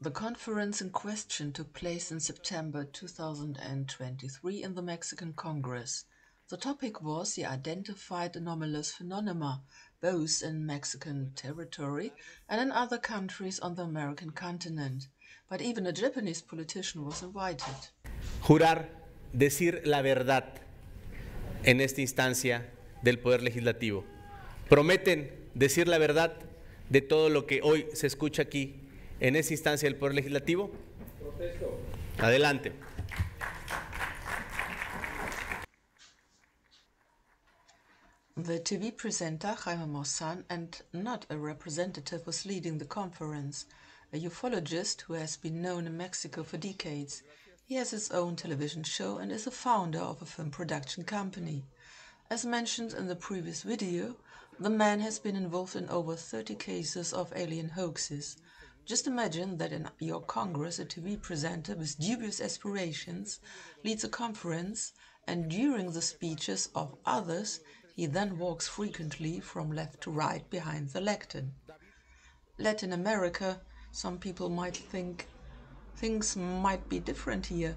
The conference in question took place in September 2023 in the Mexican Congress. The topic was the identified anomalous phenomena, both in Mexican territory and in other countries on the American continent. But even a Japanese politician was invited. Jurar decir la verdad en esta instancia del Poder Legislativo. ¿Prometen decir la verdad de todo lo que hoy se escucha aquí en esta instancia del Poder Legislativo? Protesto. Adelante. The TV presenter Jaime Maussan, and not a representative, was leading the conference, a ufologist who has been known in Mexico for decades. He has his own television show and is a founder of a film production company. As mentioned in the previous video, the man has been involved in over 30 cases of alien hoaxes. Just imagine that in your Congress a TV presenter with dubious aspirations leads a conference, and during the speeches of others he then walks frequently from left to right behind the lectern. Latin America, some people might think things might be different here,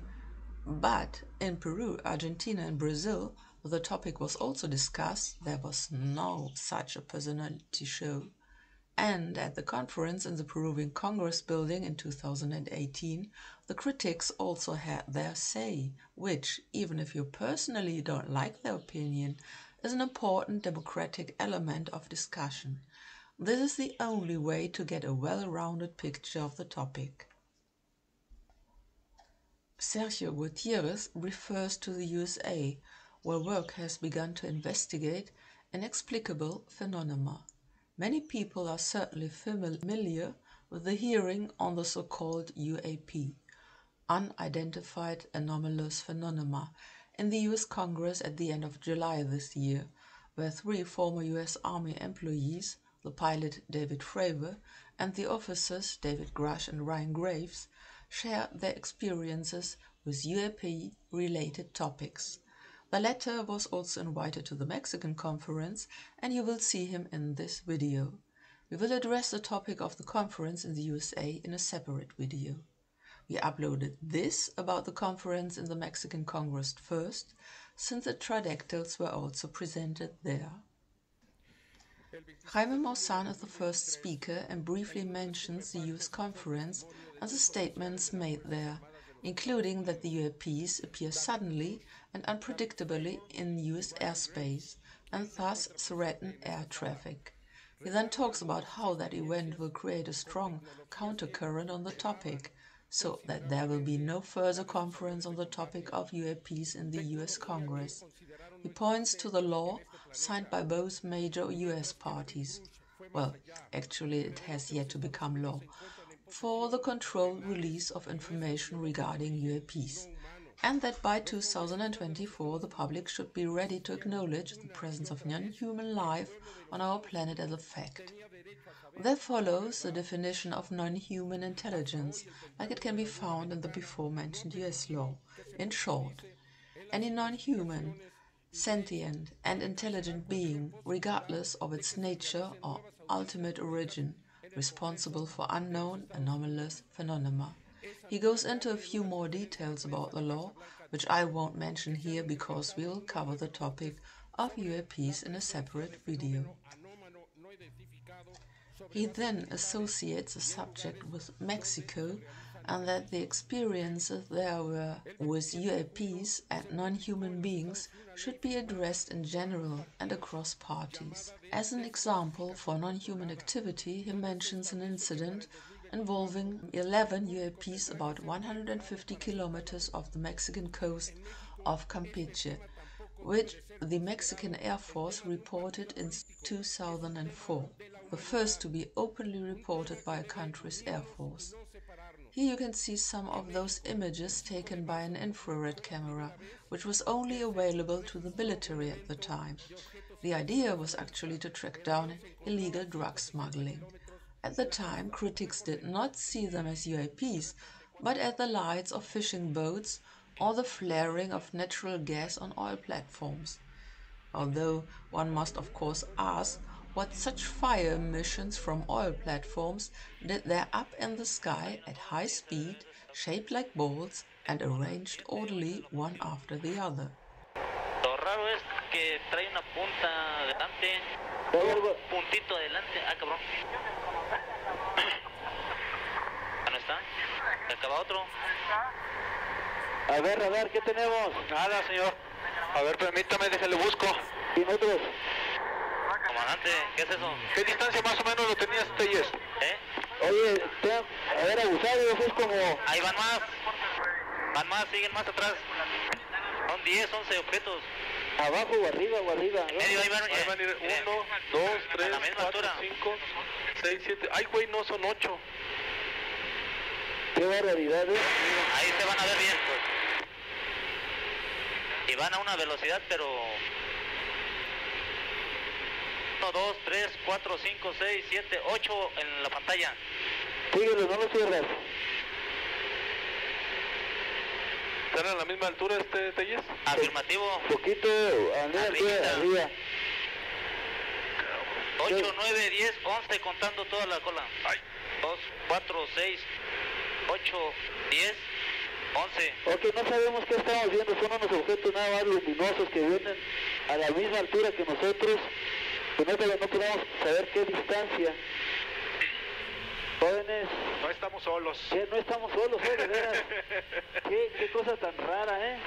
but in Peru, Argentina and Brazil, where the topic was also discussed, there was no such a personality show. And at the conference in the Peruvian Congress building in 2018, the critics also had their say, which, even if you personally don't like their opinion, is an important democratic element of discussion. This is the only way to get a well-rounded picture of the topic. Sergio Gutierrez refers to the USA, where work has begun to investigate inexplicable phenomena. Many people are certainly familiar with the hearing on the so-called UAP, Unidentified Anomalous Phenomena, in the US Congress at the end of July this year, where 3 former US Army employees, the pilot David Fravor and the officers David Grush and Ryan Graves, shared their experiences with UAP-related topics. The latter was also invited to the Mexican conference, and you will see him in this video. We will address the topic of the conference in the USA in a separate video. We uploaded this about the conference in the Mexican Congress first, since the pterodactyls were also presented there. Jaime Maussan is the first speaker and briefly mentions the US conference and the statements made there, including that the UAPs appear suddenly and unpredictably in US airspace and thus threaten air traffic. He then talks about how that event will create a strong countercurrent on the topic, so that there will be no further conference on the topic of UAPs in the US Congress. He points to the law signed by both major US parties. Well, actually it has yet to become law, for the controlled release of information regarding UAPs, and that by 2024 the public should be ready to acknowledge the presence of non-human life on our planet as a fact. There follows the definition of non-human intelligence, like it can be found in the before-mentioned US law. In short, any non-human, sentient and intelligent being, regardless of its nature or ultimate origin, responsible for unknown anomalous phenomena. He goes into a few more details about the law, which I won't mention here because we will cover the topic of UAPs in a separate video. He then associates the subject with Mexico and that the experiences there were with UAPs and non-human beings should be addressed in general and across parties. As an example for non-human activity, he mentions an incident involving 11 UAPs about 150 kilometers off the Mexican coast of Campeche, which the Mexican Air Force reported in 2004, the first to be openly reported by a country's Air Force. Here you can see some of those images taken by an infrared camera, which was only available to the military at the time. The idea was actually to track down illegal drug smuggling. At the time, critics did not see them as UAPs, but as the lights of fishing boats or the flaring of natural gas on oil platforms. Although one must of course ask what such fire emissions from oil platforms did there up in the sky at high speed, shaped like balls and arranged orderly one after the other. Lo raro es que trae una punta adelante, un puntito adelante. Ah, cabrón. ¿Ya no está? ¿Acaba otro? A ver, ¿qué tenemos? Nada, señor. A ver, permítame, déjale busco. ¿Y nosotros? Comandante, ¿qué es eso? ¿Qué distancia más o menos lo tenías, Telles? Oye, a ver, abusados, es como... Ahí van más, siguen más atrás. Son 10, 11 objetos. ¿Abajo o arriba o arriba? En medio, ahí van a ir 1, 2, 3, a la misma 4, altura. 5, 6, 7. Ay, güey, no, son 8. Qué barbaridad, ¿eh? Ahí se van a ver bien, pues. Y van a una velocidad, pero... 1, 2, 3, 4, 5, 6, 7, 8 en la pantalla. Síguelo, no lo cierras. ¿Están a la misma altura, Telles? Afirmativo. Poquito, arriba. 8, 9, 10, 11 contando toda la cola. 2, 4, 6, 8, 10, 11. Ok, no sabemos qué estamos viendo, son unos objetos nada más luminosos que vienen a la misma altura que nosotros, pero no podemos saber qué distancia. Jóvenes. No estamos solos. ¿Qué? No estamos solos, de veras. ¿Qué cosa tan rara, eh?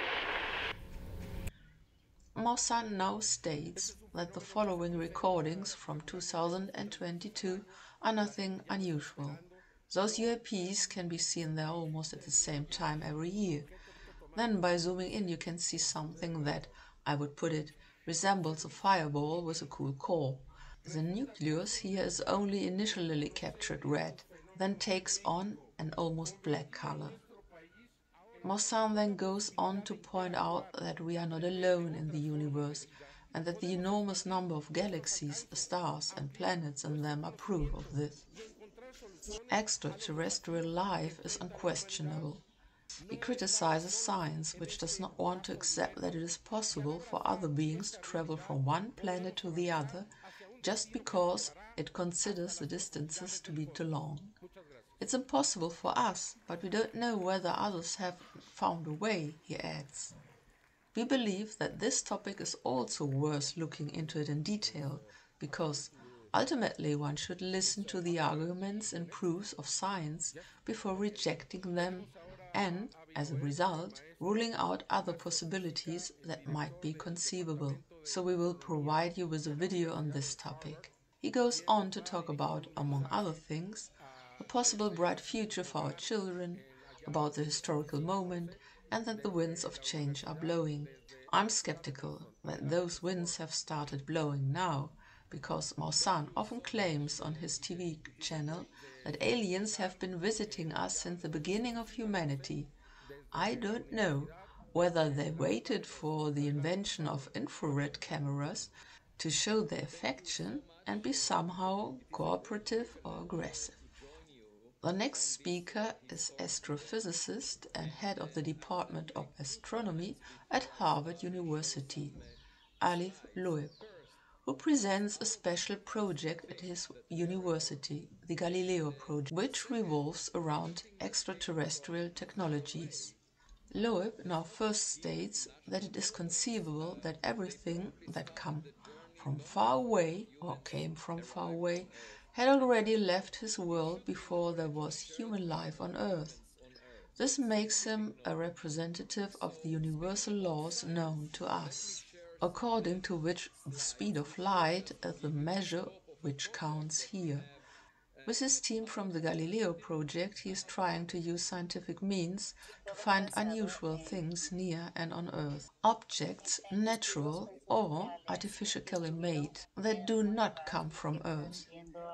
Mossad now states that the following recordings from 2022 are nothing unusual. Those UAPs can be seen there almost at the same time every year. Then by zooming in you can see something that, I would put it, resembles a fireball with a cool core. The nucleus here is only initially captured red, then takes on an almost black color. Mossad then goes on to point out that we are not alone in the universe and that the enormous number of galaxies, stars and planets in them are proof of this. Extraterrestrial life is unquestionable. He criticizes science, which does not want to accept that it is possible for other beings to travel from one planet to the other just because it considers the distances to be too long. It's impossible for us, but we don't know whether others have found a way, he adds. We believe that this topic is also worth looking into it in detail, because ultimately one should listen to the arguments and proofs of science before rejecting them and, as a result, ruling out other possibilities that might be conceivable. So we will provide you with a video on this topic. He goes on to talk about, among other things, the possible bright future for our children, about the historical moment, and that the winds of change are blowing. I'm skeptical that those winds have started blowing now, because Mossad often claims on his TV channel that aliens have been visiting us since the beginning of humanity. I don't know whether they waited for the invention of infrared cameras to show their affection and be somehow cooperative or aggressive. The next speaker is astrophysicist and head of the Department of Astronomy at Harvard University, Alif Loeb, who presents a special project at his university, the Galileo Project, which revolves around extraterrestrial technologies. Loeb now first states that it is conceivable that everything that came from far away had already left his world before there was human life on Earth. This makes him a representative of the universal laws known to us, according to which the speed of light is the measure which counts here. With his team from the Galileo Project, he is trying to use scientific means to find unusual things near and on Earth. Objects, natural or artificially made, that do not come from Earth.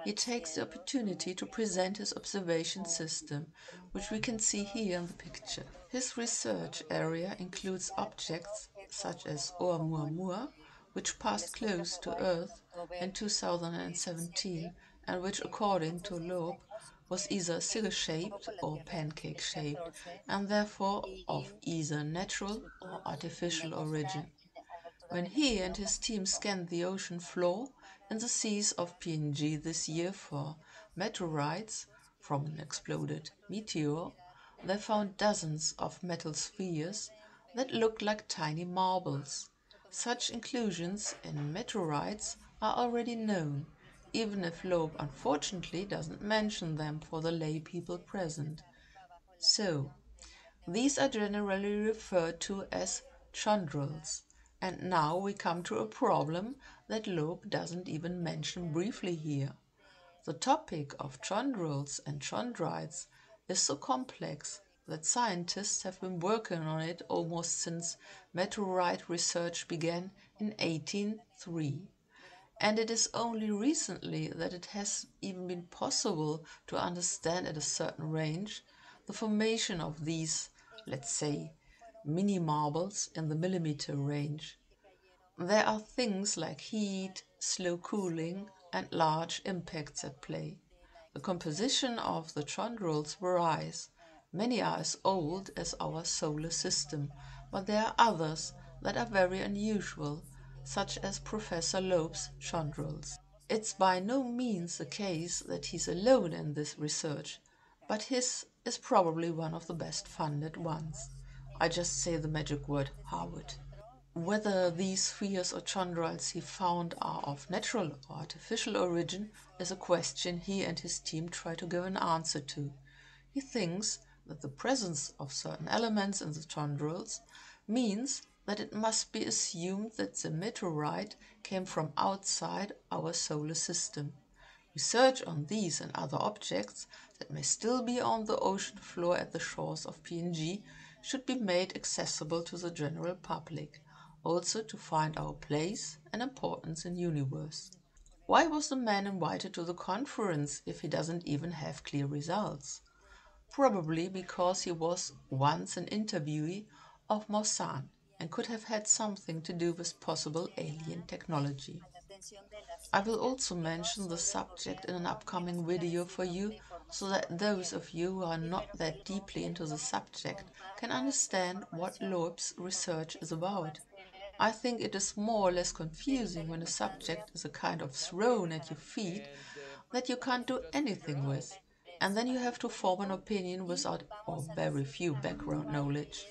He takes the opportunity to present his observation system, which we can see here in the picture. His research area includes objects such as Oumuamua, which passed close to Earth in 2017, and which, according to Loeb, was either cigar-shaped or pancake-shaped, and therefore of either natural or artificial origin. When he and his team scanned the ocean floor, in the seas of PNG this year for meteorites from an exploded meteor. They found dozens of metal spheres that looked like tiny marbles. Such inclusions in meteorites are already known, even if Loeb unfortunately doesn't mention them for the lay people present. So, these are generally referred to as chondrules. And now we come to a problem that Loeb doesn't even mention briefly here. The topic of chondrules and chondrites is so complex that scientists have been working on it almost since meteorite research began in 1803. And it is only recently that it has even been possible to understand at a certain range the formation of these, let's say, mini marbles in the millimeter range. There are things like heat, slow cooling, and large impacts at play. The composition of the chondrules varies. Many are as old as our solar system, but there are others that are very unusual, such as Professor Loeb's chondrules. It's by no means the case that he's alone in this research, but his is probably one of the best funded ones. I just say the magic word Harvard. Whether these spheres or chondrites he found are of natural or artificial origin is a question he and his team try to give an answer to. He thinks that the presence of certain elements in the chondrules means that it must be assumed that the meteorite came from outside our solar system. Research on these and other objects that may still be on the ocean floor at the shores of PNG should be made accessible to the general public, also to find our place and importance in the universe. Why was the man invited to the conference if he doesn't even have clear results? Probably because he was once an interviewee of Mossad and could have had something to do with possible alien technology. I will also mention the subject in an upcoming video for you so that those of you who are not that deeply into the subject can understand what Loeb's research is about. I think it is more or less confusing when a subject is a kind of thrown at your feet that you can't do anything with, and then you have to form an opinion without or very few background knowledge.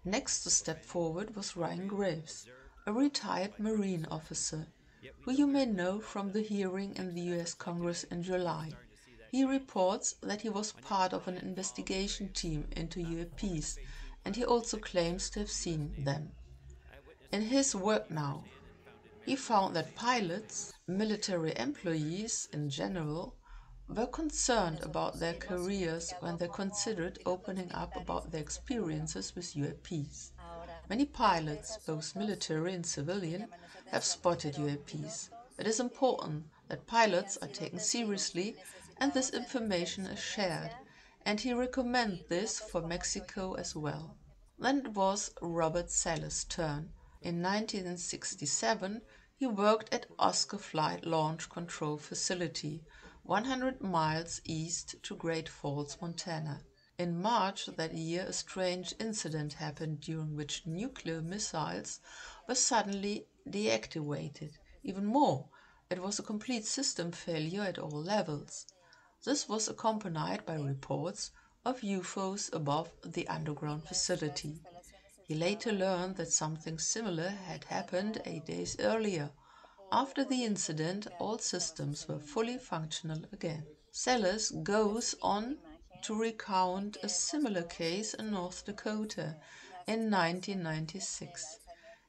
Next to step forward was Ryan Graves, a retired Marine officer, who you may know from the hearing in the US Congress in July. He reports that he was part of an investigation team into UAPs, and he also claims to have seen them. In his work now, he found that pilots, military employees in general, were concerned about their careers when they considered opening up about their experiences with UAPs. Many pilots, both military and civilian, have spotted UAPs. It is important that pilots are taken seriously and this information is shared, and he recommends this for Mexico as well. Then it was Robert Saleh's turn. In 1967, he worked at Oscar Flight Launch Control Facility, 100 miles east to Great Falls, Montana. In March that year, a strange incident happened during which nuclear missiles were suddenly deactivated. Even more, it was a complete system failure at all levels. This was accompanied by reports of UFOs above the underground facility. He later learned that something similar had happened 8 days earlier. After the incident, all systems were fully functional again. Sellers goes on to recount a similar case in North Dakota in 1996,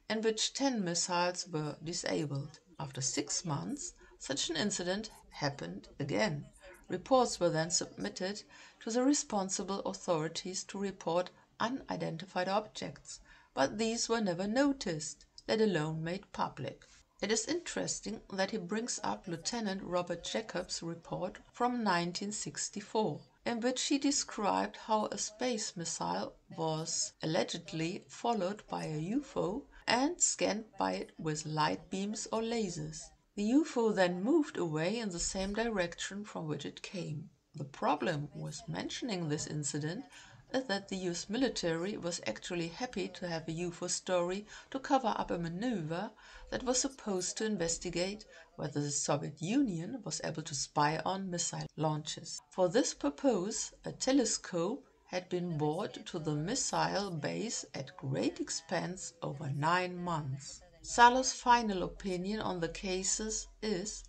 in which 10 missiles were disabled. After 6 months, such an incident happened again. Reports were then submitted to the responsible authorities to report unidentified objects, but these were never noticed, let alone made public. It is interesting that he brings up Lieutenant Robert Jacobs' report from 1964, in which he described how a space missile was allegedly followed by a UFO and scanned by it with light beams or lasers. The UFO then moved away in the same direction from which it came. The problem with mentioning this incident is that the US military was actually happy to have a UFO story to cover up a maneuver that was supposed to investigate whether the Soviet Union was able to spy on missile launches. For this purpose, a telescope had been brought to the missile base at great expense over 9 months. Salo's final opinion on the cases is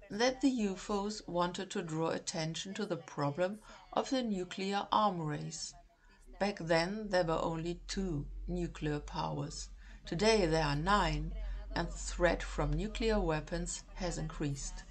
that the UFOs wanted to draw attention to the problem of the nuclear arm race. Back then there were only 2 nuclear powers. Today there are 9, and the threat from nuclear weapons has increased.